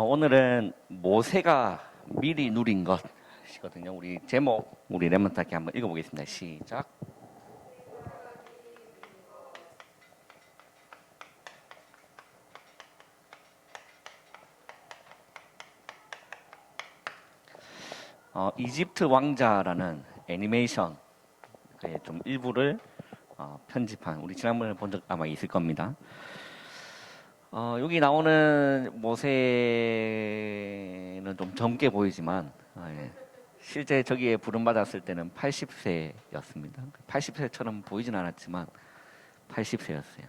오늘은 모세가 미리 누린 것이거든요. 우리 제목, 우리 랩몬타키 한번 읽어보겠습니다. 시작. 이집트 왕자라는 애니메이션 좀 일부를 편집한, 우리 지난번에 본 적 아마 있을 겁니다. 여기 나오는 모세는 좀 젊게 보이지만 예. 실제 저기에 부름받았을 때는 80세였습니다. 80세처럼 보이진 않았지만 80세였어요.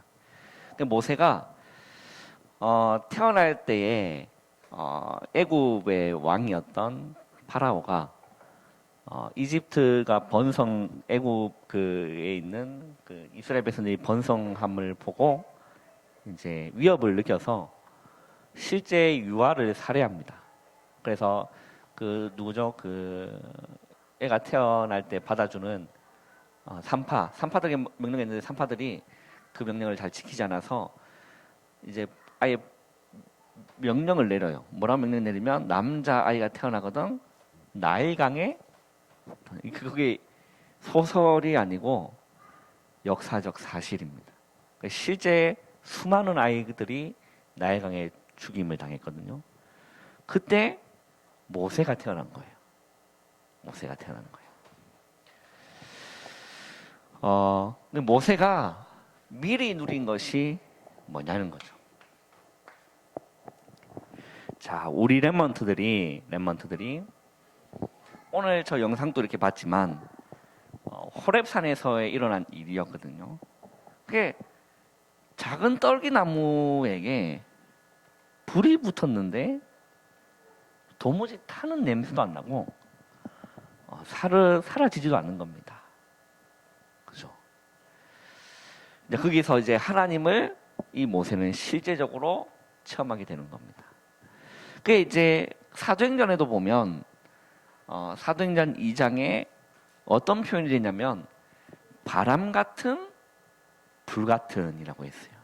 모세가 태어날 때에 애굽의 왕이었던 파라오가 이집트가 애굽에 있는 그 이스라엘 백성들이 번성함을 보고 이제 위협을 느껴서 실제 유아를 살해합니다. 그래서 애가 태어날 때 받아주는 산파들에게 명령했는데 산파들이 그 명령을 잘 지키지 않아서 이제 아예 명령을 내려요. 뭐라고 명령 내리면 남자 아이가 태어나거든 나일강에, 그게 소설이 아니고 역사적 사실입니다. 실제 수많은 아이들이 나일강에 죽임을 당했거든요. 그때 모세가 태어난 거예요. 모세가 태어난 거예요. 근데 모세가 미리 누린 것이 뭐냐는 거죠. 자, 우리 랩몬트들이 오늘 저 영상도 이렇게 봤지만 호렙산에서 일어난 일이었거든요. 그게 작은 떨기나무에게 불이 붙었는데 도무지 타는 냄새도 안 나고 사라지지도 않는 겁니다. 그죠? 이제 거기서 이제 하나님을 이 모세는 실제적으로 체험하게 되는 겁니다. 그게 이제 사도행전에도 보면 사도행전 2장에 어떤 표현이 되냐면 바람 같은 불 같은이라고 했어요.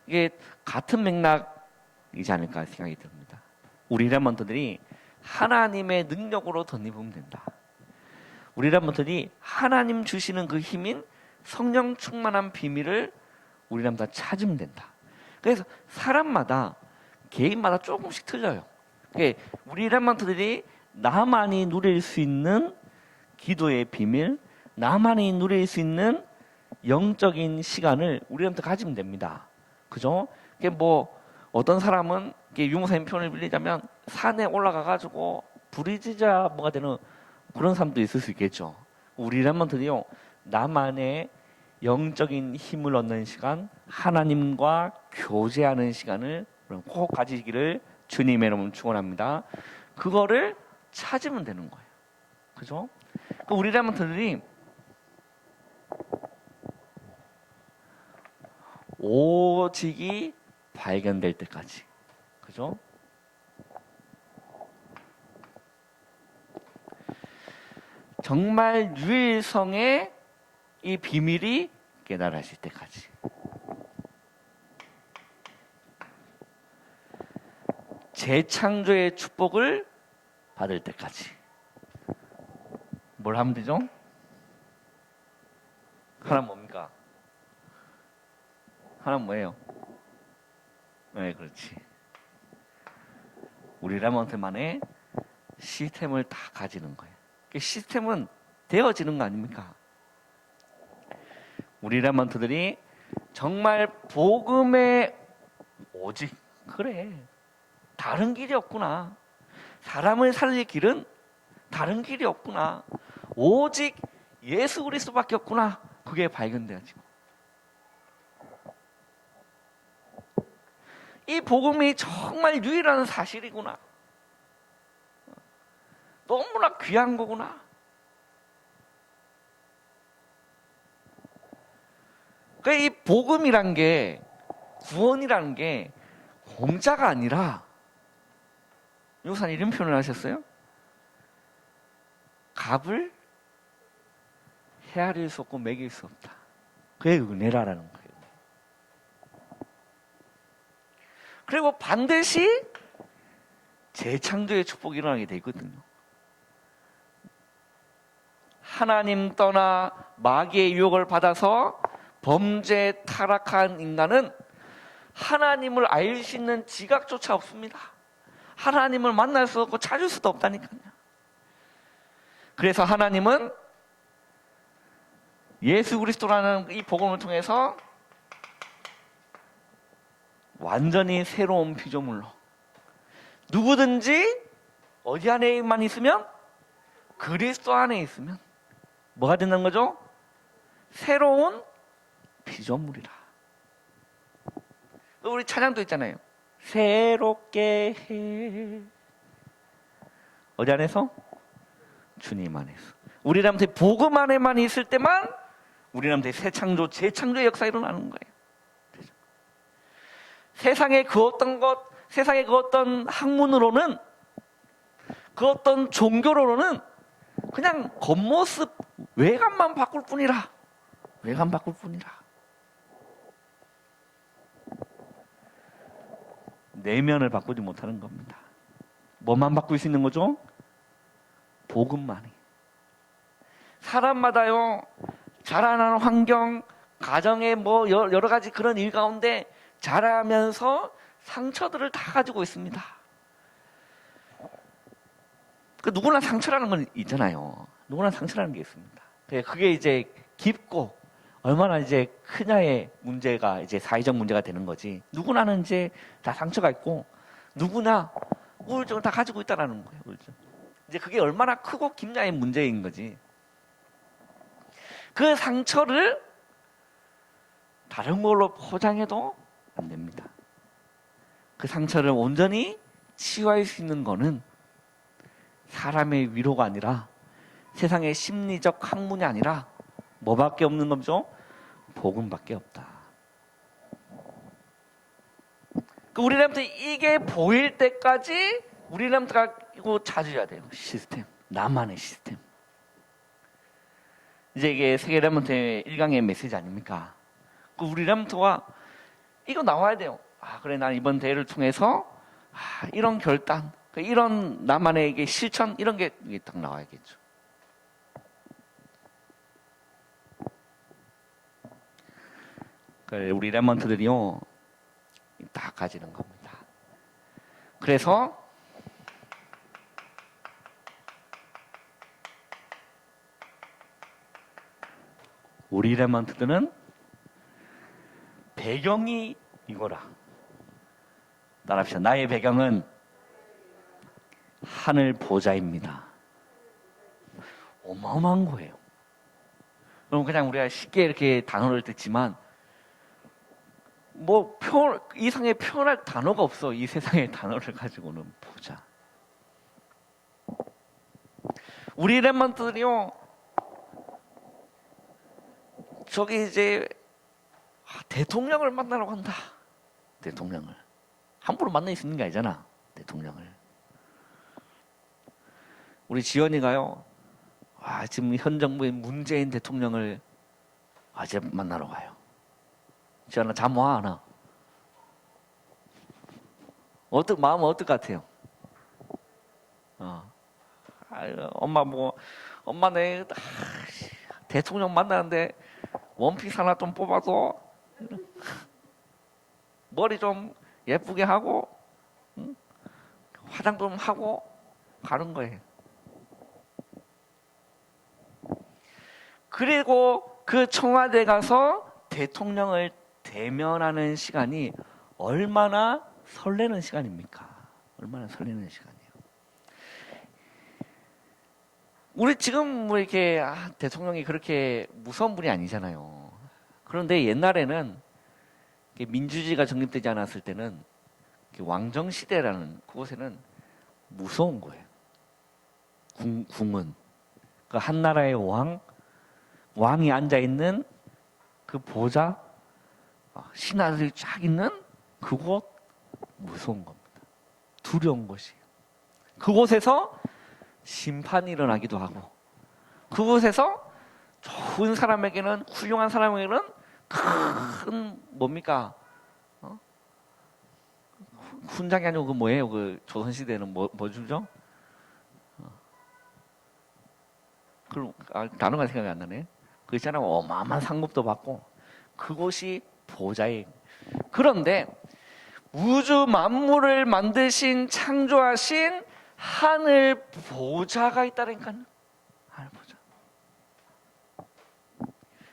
이게 같은 맥락이지 않을까 생각이 듭니다. 우리 랩몬트들이 하나님의 능력으로 덧입으면 된다. 우리 랩몬트들이 하나님 주시는 그 힘인 성령 충만한 비밀을 우리 랩몬트가 찾으면 된다. 그래서 사람마다 개인마다 조금씩 틀려요. 우리 랩몬트들이 나만이 누릴 수 있는 기도의 비밀, 나만이 누릴 수 있는 영적인 시간을 우리한테 가지면 됩니다. 그죠? 어떤 사람은 유무사님 표현을 빌리자면 산에 올라가가지고 부리지자 뭐가 되는 그런 사람도 있을 수 있겠죠. 우리 랩몬트는요, 나만의 영적인 힘을 얻는 시간, 하나님과 교제하는 시간을 꼭 가지기를 주님의 이름으로 축원합니다. 그거를 찾으면 되는 거예요. 그죠? 우리 랩몬트들이 오직이 발견될 때까지, 그죠? 정말 유일성의 이 비밀이 깨달아질 때까지, 재창조의 축복을 받을 때까지. 뭘 하면 되죠? 하나 뭡니까? 하나 뭐예요? 네, 그렇지. 우리 랩몬트만의 시스템을 다 가지는 거예요. 시스템은 되어지는 거 아닙니까? 우리 랩몬트들이 정말 복음의 오직, 그래, 다른 길이 없구나. 사람을 살릴 길은 다른 길이 없구나. 오직 예수 그리스도밖에 없구나. 그게 발견되어지고, 이 복음이 정말 유일한 사실이구나. 너무나 귀한 거구나. 이 복음이란 게, 구원이라는 게 공짜가 아니라, 요산 이런 표현을 하셨어요? 값을 헤아릴 수 없고 매길 수 없다. 그게 은혜라는 거예요. 그리고 반드시 재창조의 축복이 일어나게 돼 있거든요. 하나님 떠나 마귀의 유혹을 받아서 범죄 타락한 인간은 하나님을 알 수 있는 지각조차 없습니다. 하나님을 만날 수 없고 찾을 수도 없다니까요. 그래서 하나님은 예수 그리스도라는 이 복음을 통해서 완전히 새로운 피조물로, 누구든지 어디 안에만 있으면, 그리스도 안에 있으면 뭐가 된다는 거죠? 새로운 피조물이라. 우리 찬양도 있잖아요. 새롭게 해. 어디 안에서? 주님 안에서. 우리한테 복음 안에만 있을 때만 우리한테 새 창조, 재창조의 역사가 일어나는 거예요. 세상의 그 어떤 것, 세상의 그 어떤 학문으로는, 그 어떤 종교로는 그냥 겉모습, 외관만 바꿀 뿐이라. 외관 바꿀 뿐이라. 내면을 바꾸지 못하는 겁니다. 뭐만 바꿀 수 있는 거죠? 복음만이. 사람마다요, 자라나는 환경, 가정의 뭐 여러 가지 그런 일 가운데 자라면서 상처들을 다 가지고 있습니다. 그 누구나 상처라는 건 있잖아요. 누구나 상처라는 게 있습니다. 그게 이제 깊고 얼마나 이제 크냐의 문제가 이제 사회적 문제가 되는 거지. 누구나는 이제 다 상처가 있고 누구나 우울증을 다 가지고 있다라는 거예요. 우울증. 이제 그게 얼마나 크고 깊냐의 문제인 거지. 그 상처를 다른 걸로 포장해도 안 됩니다. 그 상처를 온전히 치유할 수 있는 거는 사람의 위로가 아니라, 세상의 심리적 학문이 아니라 뭐밖에 없는 거죠? 복음밖에 없다. 우리한테 이게 보일 때까지 우리한테가 이거 찾아야 돼요. 시스템, 나만의 시스템. 이제 이게 세계 렘넌트 1강의 메시지 아닙니까? 우리 렘넌트가 이거 나와야 돼요. 아, 그래, 난 이번 대회를 통해서 이런 결단, 이런 나만의 이게 실천, 이런 게 딱 나와야겠죠. 우리 렘넌트들이요, 다 가지는 겁니다. 그래서 우리 렘넌트들은 배경이 이거라. 따라합시다. 나의 배경은 하늘 보좌입니다. 어마어마한 거예요. 그럼 그냥 우리가 쉽게 이렇게 단어를 듣지만 뭐 이상의 표현할 단어가 없어. 이 세상의 단어를 가지고는. 보자. 우리 렘넌트들이요, 저기 이제 대통령을 만나러 간다. 대통령을 함부로 만날 수 있는 게 아니잖아. 대통령을. 우리 지연이가요, 지금 현 정부의 문재인 대통령을 이제 만나러 가요. 지연아, 잠 와, 안 와? 마음은 어떨 것 같아요? 엄마 내 대통령 만나는데 원피스 하나 좀 뽑아서 머리 좀 예쁘게 하고 화장 좀 하고 가는 거예요. 그리고 그 청와대 가서 대통령을 대면하는 시간이 얼마나 설레는 시간입니까? 얼마나 설레는 시간이에요. 우리 지금 뭐 이렇게 대통령이 그렇게 무서운 분이 아니잖아요. 그런데 옛날에는 민주주의가 정립되지 않았을 때는 왕정 시대라는 그곳에는 무서운 거예요. 궁은 그 한 나라의 왕이 앉아 있는 그 보좌, 신하들이 쫙 있는 그곳, 무서운 겁니다. 두려운 것이에요. 그곳에서 심판이 일어나기도 하고, 그곳에서 좋은 사람에게는, 훌륭한 사람에게는 큰 뭡니까? 훈장이 아니고 그 뭐예요? 그 조선시대는 뭐 주죠? 그럼 단어가 생각이 안 나네. 그 있잖아요. 어마어마한 상급도 받고 그곳이 보좌의. 그런데 우주 만물을 만드신 창조하신 하늘 보좌가 있다니까요. 하늘 보좌.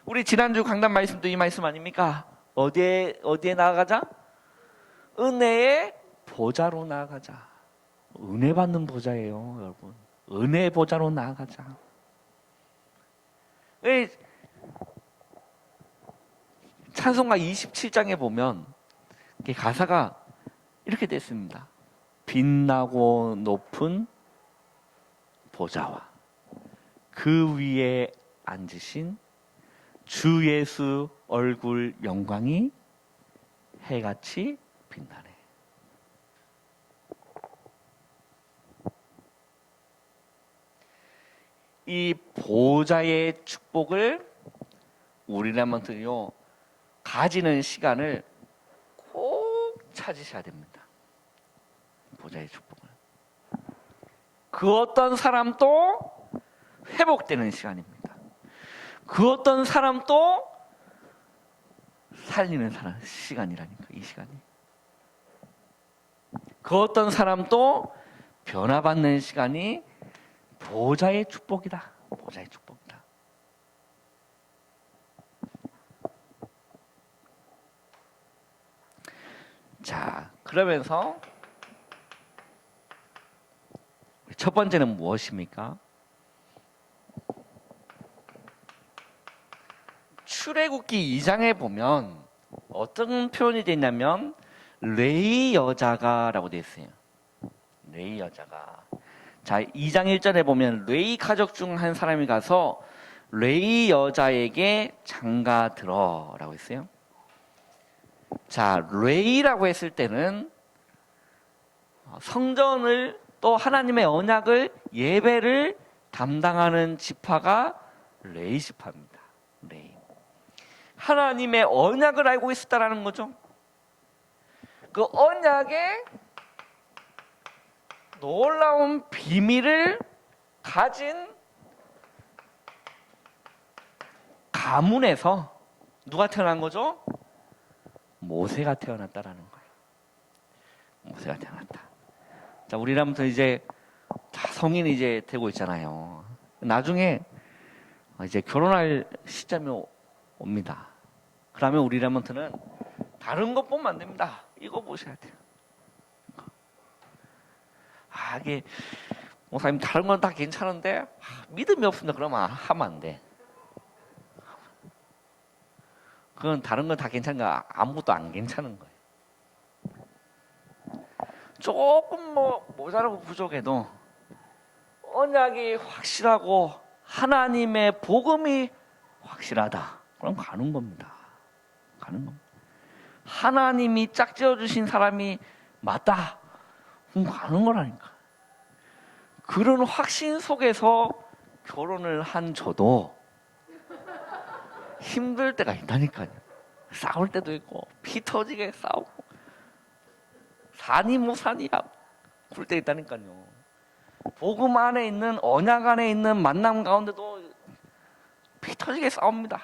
우리 지난주 강단 말씀도 이 말씀 아닙니까? 어디에 나아가자? 은혜의 보좌로 나아가자. 은혜 받는 보좌예요, 여러분. 은혜의 보좌로 나아가자. 찬송가 27장에 보면 가사가 이렇게 됐습니다. 빛나고 높은 보좌와 그 위에 앉으신 주 예수 얼굴 영광이 해같이 빛나네. 이 보좌의 축복을 우리라면요 가지는 시간을 꼭 찾으셔야 됩니다. 보좌의 축복을. 그 어떤 사람도 회복되는 시간입니다. 그 어떤 사람도 살리는 시간이라니까, 이 시간이. 그 어떤 사람도 변화받는 시간이 보좌의 축복이다. 보좌의 축복이다. 자, 그러면서 첫 번째는 무엇입니까? 출애굽기 2장에 보면 어떤 표현이 되어 있냐면 레위 여자가라고 되어 있어요. 레위 여자가. 자, 2장 1절에 보면 레위 가족 중 한 사람이 가서 레위 여자에게 장가 들어라고 했어요. 자, 레위라고 했을 때는 성전을 또 하나님의 언약을 예배를 담당하는 지파가 레위 지파입니다. 레위. 하나님의 언약을 알고 있었다라는 거죠. 그 언약의 놀라운 비밀을 가진 가문에서 누가 태어난 거죠? 모세가 태어났다라는 거예요. 모세가 태어났다. 자, 우리라면서 이제 다 성인이 이제 되고 있잖아요. 나중에 이제 결혼할 시점이 옵니다. 그러면 우리라면서는 다른 것 보면 안 됩니다. 이거 보셔야 돼요. 이게 목사님 다른 건 다 괜찮은데 믿음이 없습니다. 그러면 하면 안 돼. 그건 다른 건 다 괜찮은가 아무것도 안 괜찮은 거예요. 조금 모자라고 부족해도 언약이 확실하고 하나님의 복음이 확실하다. 그럼 가는 겁니다. 가는 겁니다. 하나님이 짝지어 주신 사람이 맞다. 그럼 가는 거라니까. 그런 확신 속에서 결혼을 한 저도 힘들 때가 있다니까요. 싸울 때도 있고 피 터지게 싸우고 사니 뭐 사니야 그럴 때 있다니까요. 복음 안에 있는 언약 안에 있는 만남 가운데도 피 터지게 싸웁니다.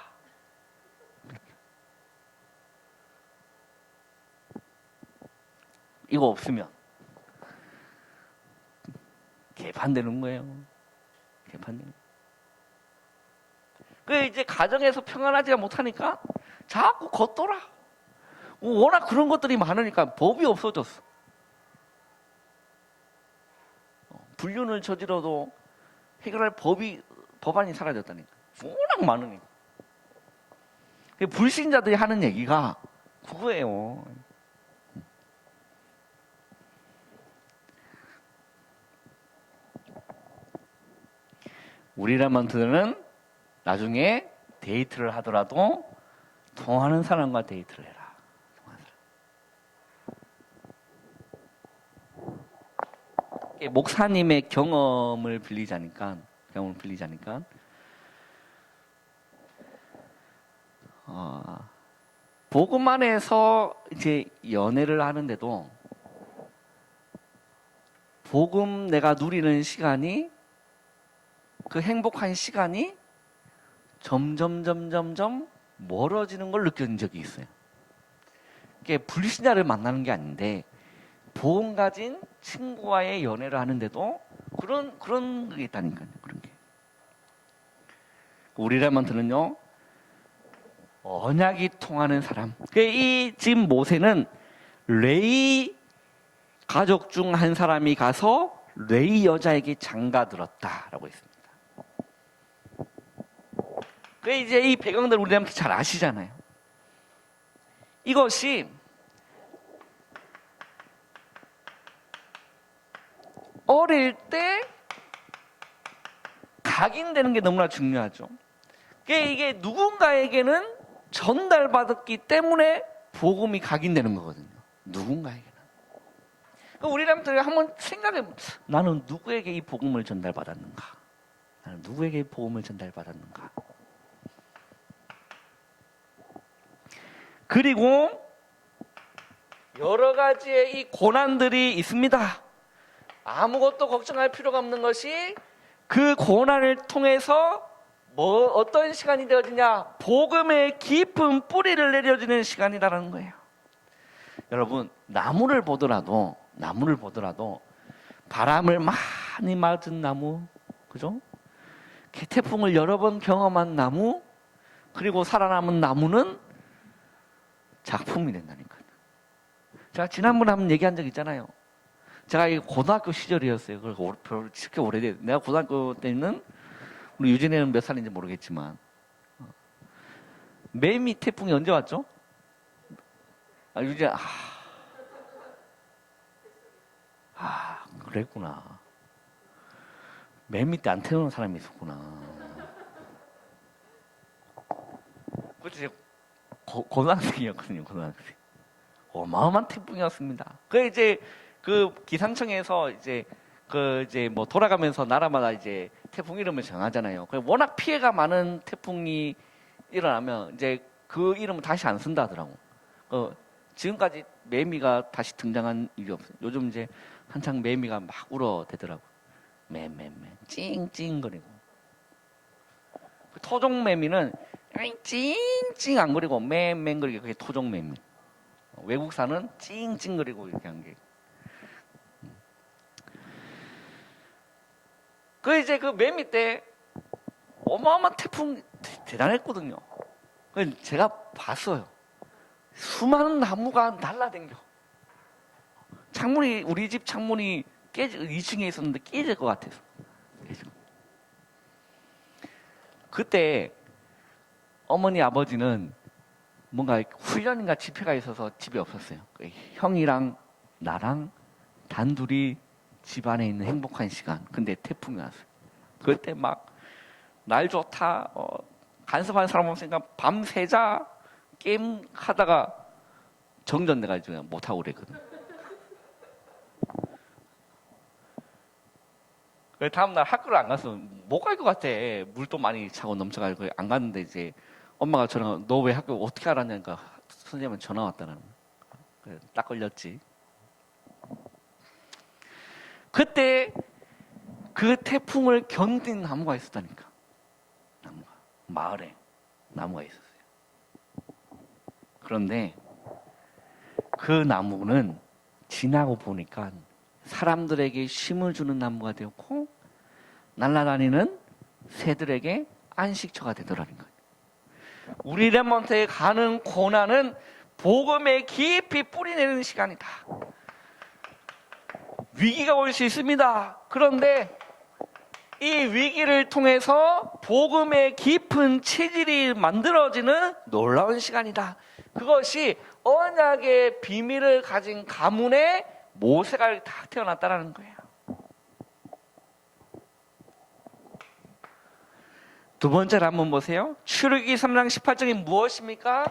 이거 없으면 개판되는 거예요. 개판되는 거예요. 그 이제 가정에서 평안하지가 못하니까 자꾸 겉돌아. 워낙 그런 것들이 많으니까 법이 없어졌어. 불륜을 저지러도 해결할 법안이 사라졌다니까. 워낙 많으니까. 불신자들이 하는 얘기가 그거예요. 우리라면서는 나중에 데이트를 하더라도 통하는 사람과 데이트를 해라. 목사님의 경험을 빌리자니까 복음 안에서 이제 연애를 하는데도 복음 내가 누리는 시간이, 그 행복한 시간이 점점 멀어지는 걸 느낀 적이 있어요. 그게 불신자를 만나는 게 아닌데 복음 가진 친구와의 연애를 하는데도 그런 게 있다니까요. 그런 게. 우리 레몬트는요, 언약이 통하는 사람. 이 지금 모세는 레이 가족 중 한 사람이 가서 레이 여자에게 장가들었다라고 했습니다. 그 이제 이 배경들 우리한테 잘 아시잖아요. 이것이 어릴 때 각인되는 게 너무나 중요하죠. 이게 누군가에게는 전달받았기 때문에 복음이 각인되는 거거든요. 누군가에게는. 우리람들 한번 생각해, 나는 누구에게 이 복음을 전달받았는가? 나는 누구에게 이 복음을 전달받았는가? 그리고 여러 가지의 이 고난들이 있습니다. 아무것도 걱정할 필요가 없는 것이 그 고난을 통해서 어떤 시간이 되어지냐? 복음의 깊은 뿌리를 내려주는 시간이라는 거예요. 여러분, 나무를 보더라도 바람을 많이 맞은 나무, 그죠? 태풍을 여러 번 경험한 나무, 그리고 살아남은 나무는 작품이 된다니까요. 제가 지난번에 한번 얘기한 적 있잖아요. 제가 이 고등학교 시절이었어요. 그리고 별로 그렇게 오래돼요. 내가 고등학교 때는, 우리 유진이는 몇 살인지 모르겠지만, 매미 태풍이 언제 왔죠? 유진아, 그랬구나. 매미 때 안 태어난 사람이 있었구나. 그때 고등학생이었거든요, 고등학생. 어마어마한 태풍이었습니다. 그 기상청에서 뭐 돌아가면서 나라마다 이제 태풍 이름을 정하잖아요. 워낙 피해가 많은 태풍이 일어나면 이제 그 이름을 다시 안 쓴다 하더라고. 지금까지 매미가 다시 등장한 일이 없어요. 요즘 이제 한창 매미가 막 울어대더라고. 매매매 찡찡거리고. 토종 매미는 찡찡 안 거리고 맹맹거리고, 그게 토종 매미. 외국산은 찡찡거리고 이렇게 한 게. 이제 그 매미 때 어마어마한 태풍 대단했거든요. 제가 봤어요. 수많은 나무가 날라댕겨. 우리 집 창문이 2층에 있었는데 깨질 것 같아서. 그때 어머니 아버지는 뭔가 훈련인가 집회가 있어서 집에 없었어요. 형이랑 나랑 단둘이 집 안에 있는 행복한 시간. 근데 태풍이 왔어요. 그때 막 날 좋다, 간섭하는 사람 없으니까 밤새자 게임 하다가 정전돼가지고 못하고 그랬거든. 다음날 학교를 안 가서 못 갈 것 같아. 물도 많이 차고 넘쳐가지고 안 갔는데, 이제 엄마가 너 왜 학교 어떻게 알았냐니까 선생님은 전화 왔다는 거야. 딱 걸렸지. 그때 그 태풍을 견딘 나무가 있었다니까. 마을에 나무가 있었어요. 그런데 그 나무는 지나고 보니까 사람들에게 쉼을 주는 나무가 되었고, 날아다니는 새들에게 안식처가 되더라는 거예요. 우리 레몬트에 가는 고난은 복음에 깊이 뿌리내는 시간이다. 위기가 올 수 있습니다. 그런데 이 위기를 통해서 복음의 깊은 체질이 만들어지는 놀라운 시간이다. 그것이 언약의 비밀을 가진 가문에 모세가 딱 태어났다는 거예요. 두 번째로 한번 보세요. 출애굽기 3장 18절이 무엇입니까?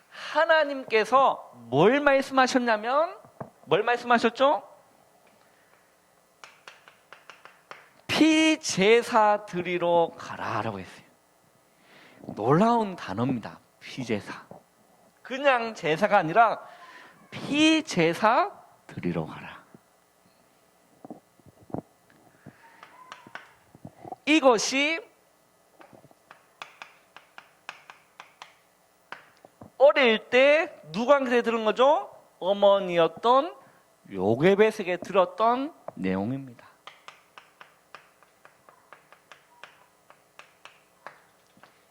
하나님께서 뭘 말씀하셨냐면, 뭘 말씀하셨죠? 피제사 드리러 가라라고 했어요. 놀라운 단어입니다. 피제사. 그냥 제사가 아니라 피제사 드리러 가라. 이것이 어릴 때 누구한테 들은 거죠? 어머니였던 요게벳에게 들었던 내용입니다.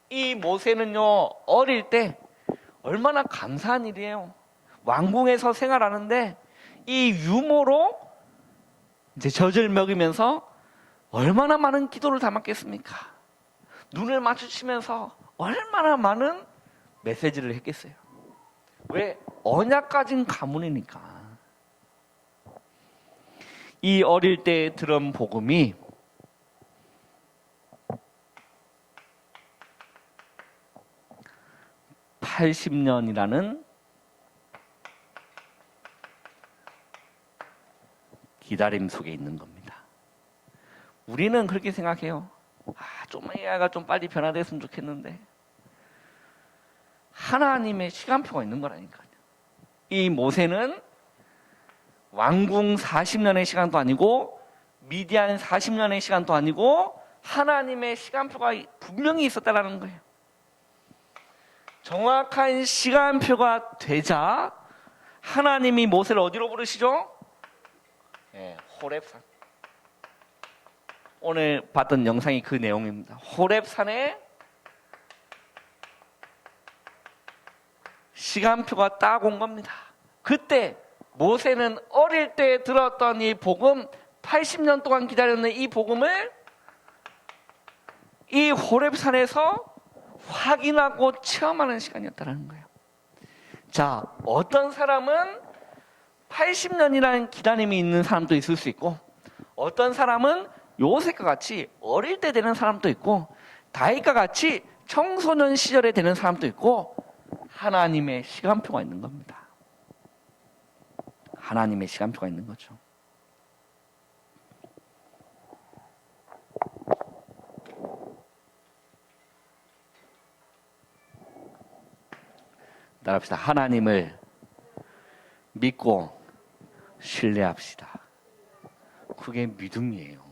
이 모세는요, 어릴 때 얼마나 감사한 일이에요. 왕궁에서 생활하는데 이 유모로 이제 젖을 먹이면서 얼마나 많은 기도를 담았겠습니까? 눈을 마주치면서 얼마나 많은 메시지를 했겠어요. 왜? 언약 가진 가문이니까. 이 어릴 때 들은 복음이 80년이라는 기다림 속에 있는 겁니다. 우리는 그렇게 생각해요. 좀 AI가 좀 빨리 변화됐으면 좋겠는데 하나님의 시간표가 있는 거라니까요. 이 모세는 왕궁 40년의 시간도 아니고 미디안 40년의 시간도 아니고 하나님의 시간표가 분명히 있었다는 거예요. 정확한 시간표가 되자 하나님이 모세를 어디로 부르시죠? 호렙산. 오늘 봤던 영상이 그 내용입니다. 호렙산에 시간표가 딱 온 겁니다. 그때 모세는 어릴 때 들었던 이 복음, 80년 동안 기다렸는 이 복음을 이 호렙산에서 확인하고 체험하는 시간이었다는 거예요. 자, 어떤 사람은 80년이라는 기다림이 있는 사람도 있을 수 있고 어떤 사람은 요셉과 같이 어릴 때 되는 사람도 있고 다윗과 같이 청소년 시절에 되는 사람도 있고 하나님의 시간표가 있는 겁니다. 하나님의 시간표가 있는 거죠. 따라합시다. 하나님을 믿고 신뢰합시다. 그게 믿음이에요.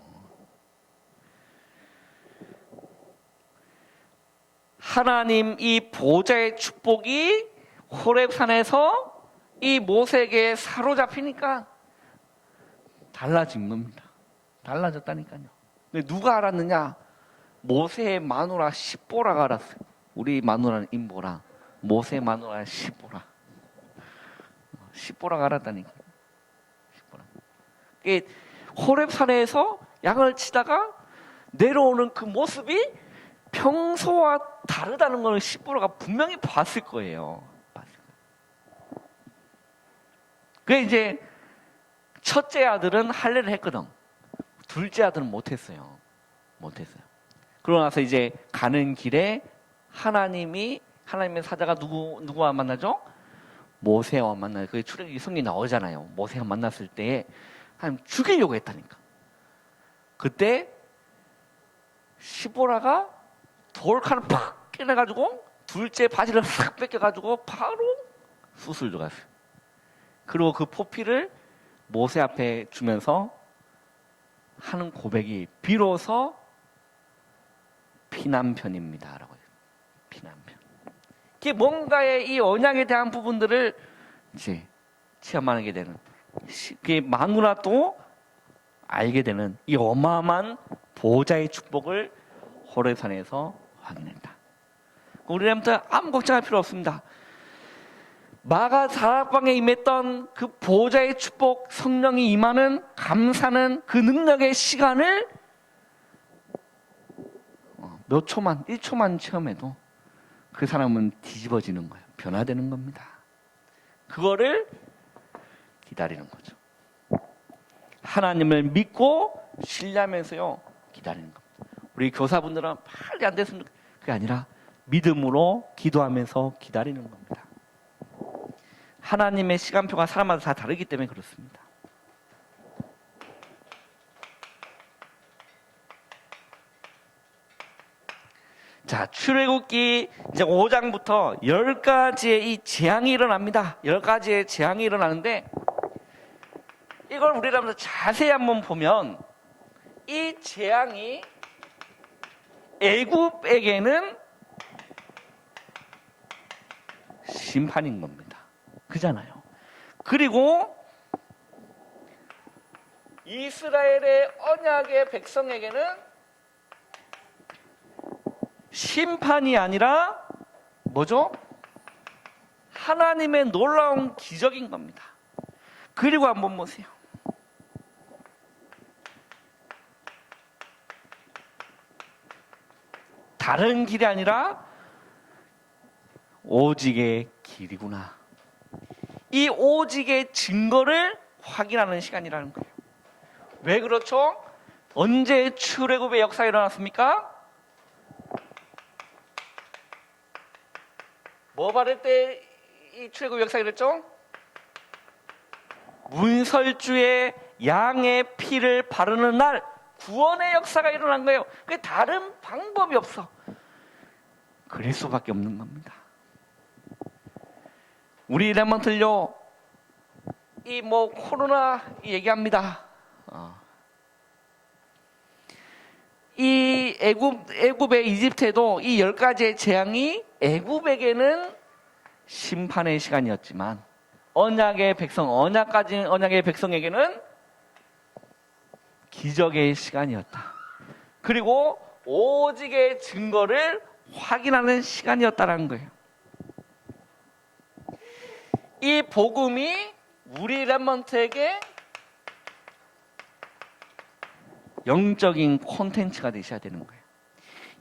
하나님 이 보좌의 축복이 호렙산에서 이 모세에게 사로잡히니까 달라진 겁니다. 달라졌다니까요. 근데 누가 알았느냐? 모세의 마누라 십보라가 알았어요. 우리 마누라는 임보라, 모세 마누라 십보라. 십보라가 알았다니까. 십보라. 호렙산에서 양을 치다가 내려오는 그 모습이 평소와 다르다는 걸 십보라가 분명히 봤을 거예요. 그게 이제 첫째 아들은 할례를 했거든. 둘째 아들은 못했어요. 그러고 나서 이제 가는 길에 하나님의 사자가 누구와 만나죠? 모세와 만나요. 그게 출애굽기 성경에 나오잖아요. 모세와 만났을 때 하나님 죽이려고 했다니까. 그때 시보라가 돌칼을 팍 깨내가지고 둘째 바지를 싹 뺏겨가지고 바로 수술 들어갔어요. 그리고 그 포피를 모세 앞에 주면서 하는 고백이 비로소 피난편입니다라고 해요. 피난편. 이게 뭔가의 이 언약에 대한 부분들을 이제 체험하게 되는, 그게 마누라도 알게 되는 이 어마어마한 보좌의 축복을 호렙산에서 확인했다. 우리한테 아무 걱정할 필요 없습니다. 마가 다락방에 임했던 그 보좌의 축복, 성령이 임하는 감사는 그 능력의 시간을 몇 초만, 1초만 체험해도 그 사람은 뒤집어지는 거예요. 변화되는 겁니다. 그거를 기다리는 거죠. 하나님을 믿고 신뢰하면서요 기다리는 겁니다. 우리 교사분들은 빨리 안 됐으면 그게 아니라 믿음으로 기도하면서 기다리는 겁니다. 하나님의 시간표가 사람마다 다 다르기 때문에 그렇습니다. 자, 출애굽기 이제 5장부터 10가지의 이 재앙이 일어납니다. 10가지의 재앙이 일어나는데 이걸 우리가 자세히 한번 보면 이 재앙이 애굽에게는 심판인 겁니다. 그잖아요. 그리고 이스라엘의 언약의 백성에게는 심판이 아니라 뭐죠? 하나님의 놀라운 기적인 겁니다. 그리고 한번 보세요. 다른 길이 아니라 오직의 길이구나. 이 오직의 증거를 확인하는 시간이라는 거예요. 왜 그렇죠? 언제 출애굽의 역사가 일어났습니까? 뭐 바를 때 이 출애굽 역사가 일어났죠? 문설주의 양의 피를 바르는 날 구원의 역사가 일어난 거예요. 그게 다른 방법이 없어. 그럴 수밖에 없는 겁니다. 우리 랩런트요, 이 코로나 얘기합니다. 이 애굽의 이집트에도 이 10가지의 재앙이 애굽에게는 심판의 시간이었지만 언약의 백성에게는 기적의 시간이었다. 그리고 오직의 증거를 확인하는 시간이었다는 거예요. 이 복음이 우리 랩런트에게 영적인 콘텐츠가 되셔야 되는 거예요.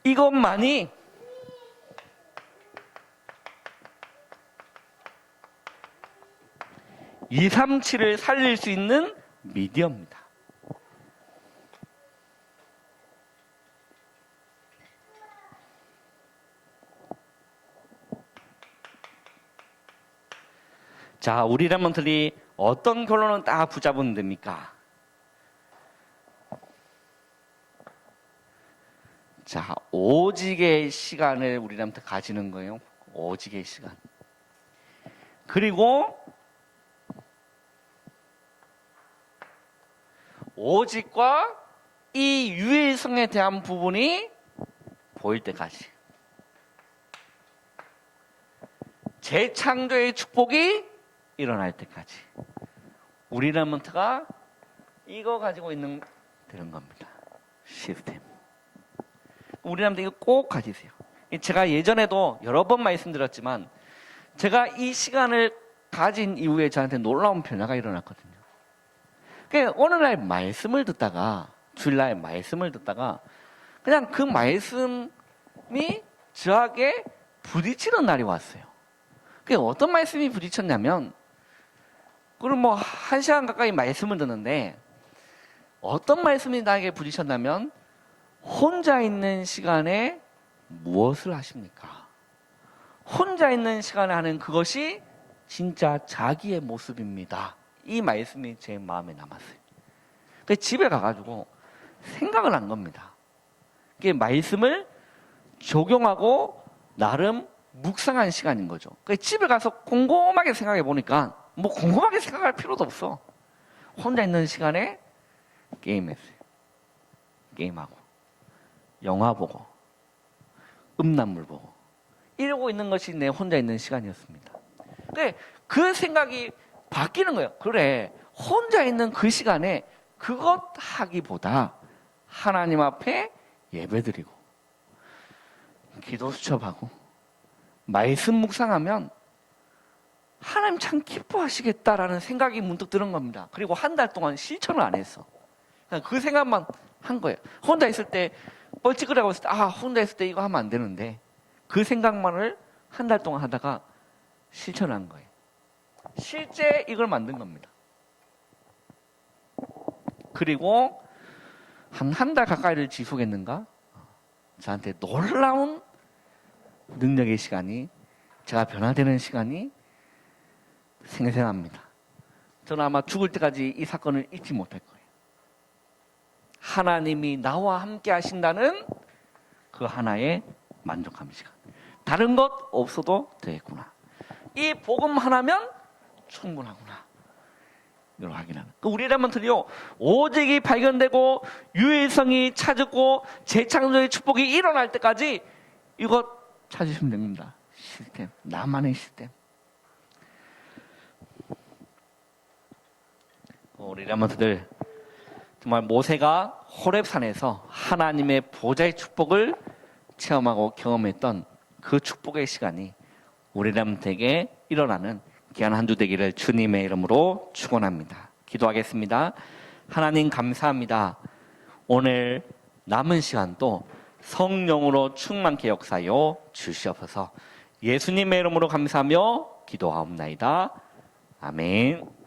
이것만이 (237을) 살릴 수 있는 미디어입니다. 자, 우리 랩런트들이 어떤 결론은 딱 붙잡으면 됩니까? 자, 오직의 시간을 우리 랩런트 가지는 거예요. 오직의 시간. 그리고 오직과 이 유일성에 대한 부분이 보일 때까지. 재창조의 축복이 일어날 때까지. 우리 랩런트가 이거 가지고 있는 되는 겁니다. 시스템. 우리 랩런트 이거 꼭 가지세요. 제가 예전에도 여러 번 말씀드렸지만 제가 이 시간을 가진 이후에 저한테 놀라운 변화가 일어났거든요. 어느 날 말씀을 듣다가 주일날 말씀을 듣다가 그냥 그 말씀이 저에게 부딪히는 날이 왔어요. 어떤 말씀이 부딪혔냐면, 그럼 1시간 가까이 말씀을 듣는데 어떤 말씀이 나에게 부딪혔냐면, 혼자 있는 시간에 무엇을 하십니까? 혼자 있는 시간에 하는 그것이 진짜 자기의 모습입니다. 이 말씀이 제 마음에 남았어요. 집에 가가지고 생각을 한 겁니다. 말씀을 적용하고 나름 묵상한 시간인 거죠. 집에 가서 곰곰하게 생각해 보니까 곰곰하게 생각할 필요도 없어. 혼자 있는 시간에 게임했어요. 게임하고 영화 보고 음란물 보고 이러고 있는 것이 내 혼자 있는 시간이었습니다. 그 생각이 바뀌는 거예요. 그래, 혼자 있는 그 시간에 그것 하기보다 하나님 앞에 예배드리고 기도 수첩하고 말씀 묵상하면 하나님 참 기뻐하시겠다라는 생각이 문득 드는 겁니다. 그리고 한 달 동안 실천을 안 했어. 그냥 그 생각만 한 거예요. 혼자 있을 때 뻘찌그레하고 있을 때 혼자 있을 때 이거 하면 안 되는데 그 생각만을 한 달 동안 하다가 실천한 거예요. 실제 이걸 만든 겁니다. 그리고 한 달 가까이를 지속했는가? 저한테 놀라운 능력의 시간이, 제가 변화되는 시간이 생생합니다. 저는 아마 죽을 때까지 이 사건을 잊지 못할 거예요. 하나님이 나와 함께 하신다는 그 하나의 만족함 시간. 다른 것 없어도 되겠구나. 이 복음 하나면 충분하구나. 이걸 확인하는. 우리 레몬트리요, 오직이 발견되고 유일성이 찾고 재창조의 축복이 일어날 때까지 이것 찾으시면 됩니다. 시스템, 나만의 시스템. 우리 레몬트들 정말 모세가 호렙산에서 하나님의 보좌의 축복을 체험하고 경험했던 그 축복의 시간이 우리 레몬트에게 일어나는 귀한 한 주 되기를 주님의 이름으로 축원합니다. 기도하겠습니다. 하나님 감사합니다. 오늘 남은 시간도 성령으로 충만케 역사하여 주시옵소서. 예수님의 이름으로 감사하며 기도하옵나이다. 아멘.